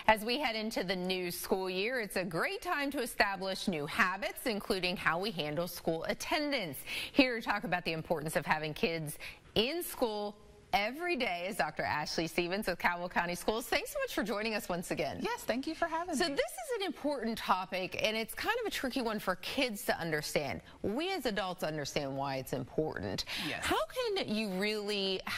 As we head into the new school year, it's a great time to establish new habits, including how we handle school attendance. Here to talk about the importance of having kids in school every day is Dr. Ashley Stevens with Cabell County Schools. Thanks so much for joining us once again. Yes, thank you for having me. So this is an important topic, and it's kind of a tricky one for kids to understand. We as adults understand why it's important. Yes. How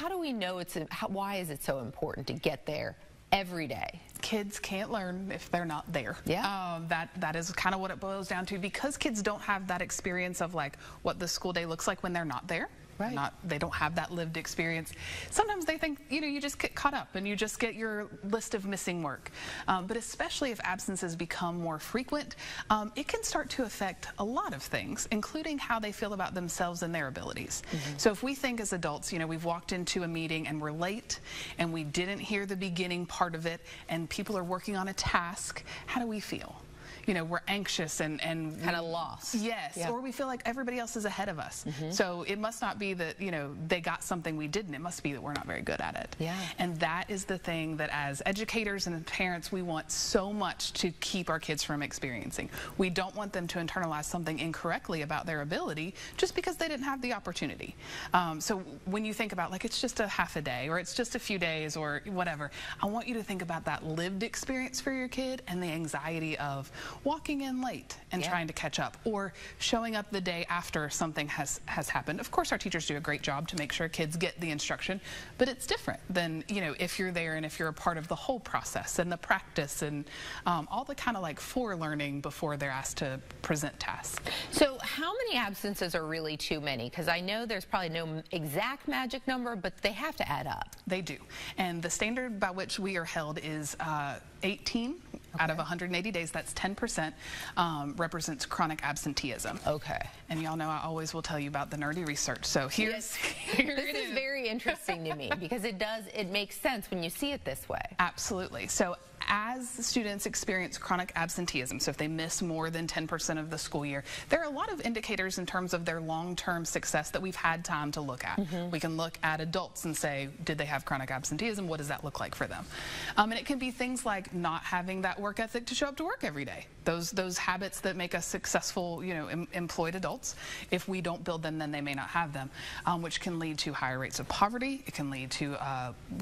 do we know why is it so important to get there every day? Kids can't learn if they're not there. Yeah. That is kind of what it boils down to, because kids don't have that experience of like what the school day looks like when they're not there. Right. They don't have that lived experience. Sometimes they think, you just get caught up and you just get your list of missing work. But especially if absences become more frequent, it can start to affect a lot of things, including how they feel about themselves and their abilities. So if we think as adults, we've walked into a meeting and we're late and we didn't hear the beginning part of it and people are working on a task, how do we feel? We're anxious and kind of lost. Yes, yeah. Or we feel like everybody else is ahead of us. So it must not be that, they got something we didn't. It must be that we're not very good at it. Yeah. And that is the thing that as educators and parents, we want so much to keep our kids from experiencing. We don't want them to internalize something incorrectly about their ability just because they didn't have the opportunity. So when you think about, like, it's just a half a day or it's just a few days or whatever, I want you to think about that lived experience for your kid and the anxiety of walking in late and trying to catch up, or showing up the day after something has happened. Of course, our teachers do a great job to make sure kids get the instruction, but it's different than, if you're there and if you're a part of the whole process and the practice and all the kind of like fore-learning before they're asked to present tasks. So how many absences are really too many? Because I know there's probably no exact magic number, but they have to add up. They do. And the standard by which we are held is 18 out of 180 days. That's 10%, represents chronic absenteeism. Okay. And y'all know I always will tell you about the nerdy research. So here this it is very interesting to me because it makes sense when you see it this way. Absolutely. So as students experience chronic absenteeism, so if they miss more than 10% of the school year, there are a lot of indicators in terms of their long-term success that we've had time to look at. We can look at adults and say, did they have chronic absenteeism? What does that look like for them? And it can be things like not having that work ethic to show up to work every day. Those habits that make us successful, employed adults. If we don't build them, then they may not have them, which can lead to higher rates of poverty. It can lead to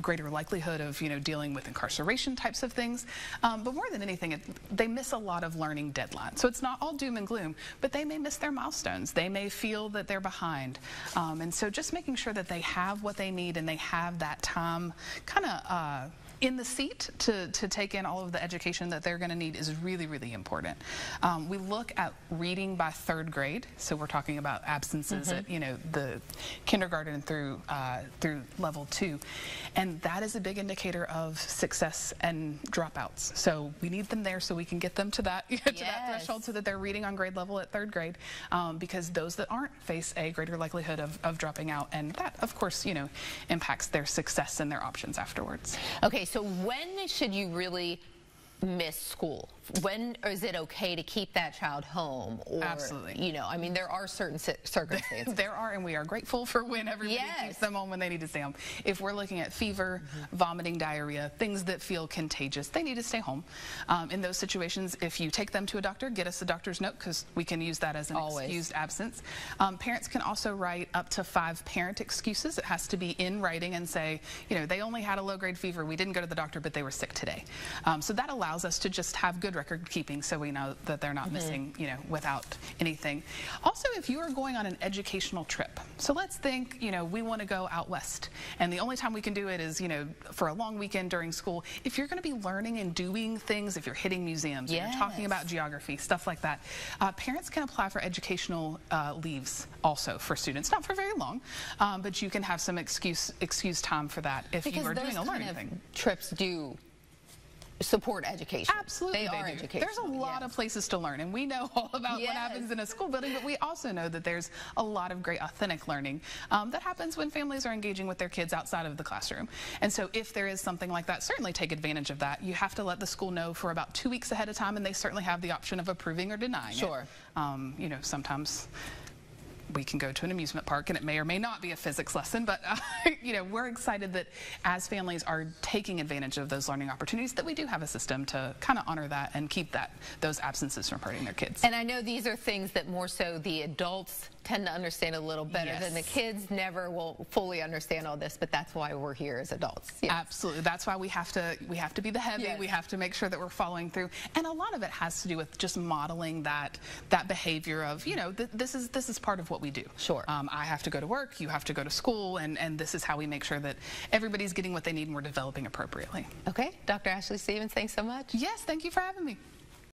greater likelihood of, dealing with incarceration types of things. But more than anything, they miss a lot of learning deadlines. So it's not all doom and gloom, but they may miss their milestones. They may feel that they're behind. And so just making sure that they have what they need and they have that time kind of in the seat to take in all of the education that they're going to need is really, really important. We look at reading by 3rd grade, so we're talking about absences at the kindergarten through level 2, and that is a big indicator of success and dropouts. So we need them there so we can get them to that that threshold so that they're reading on grade level at 3rd grade, because those that aren't face a greater likelihood of dropping out, and that of course impacts their success and their options afterwards. Okay. So when should you really miss school? When is it okay to keep that child home? Or, absolutely. There are certain circumstances. There are, and we are grateful for when everybody keeps them home when they need to stay home. If we're looking at fever, vomiting, diarrhea, things that feel contagious, they need to stay home. In those situations, if you take them to a doctor, get us a doctor's note, because we can use that as an excused absence. Parents can also write up to 5 parent excuses. It has to be in writing and say, they only had a low-grade fever, we didn't go to the doctor, but they were sick today. So that allows us to just have good record keeping, so we know that they're not missing, without anything. Also, if you are going on an educational trip, so let's think, we want to go out west, and the only time we can do it is, for a long weekend during school. If you're going to be learning and doing things, if you're hitting museums, you're talking about geography, stuff like that, parents can apply for educational leaves also for students, not for very long, but you can have some excuse time for that if you are doing a learning thing. Trips do support education. Absolutely, they are educational. There's a lot of places to learn, and we know all about what happens in a school building, but we also know that there's a lot of great authentic learning that happens when families are engaging with their kids outside of the classroom. And so if there is something like that, certainly take advantage of that. You have to let the school know for about 2 weeks ahead of time, and they certainly have the option of approving or denying it. Sometimes we can go to an amusement park, and it may or may not be a physics lesson, but we're excited that as families are taking advantage of those learning opportunities, that we do have a system to kind of honor that and keep those absences from hurting their kids. And I know these are things that more so the adults tend to understand a little better Yes. than the kids. Never will fully understand all this, but that's why we're here as adults. Yes. Absolutely. That's why we have to be the heavy. Yes. We have to make sure that we're following through. And a lot of it has to do with just modeling that behavior of, this is part of what we do. Sure. I have to go to work, you have to go to school, and this is how we make sure that everybody's getting what they need and we're developing appropriately. Okay. Dr. Ashley Stevens, thanks so much. Yes, thank you for having me.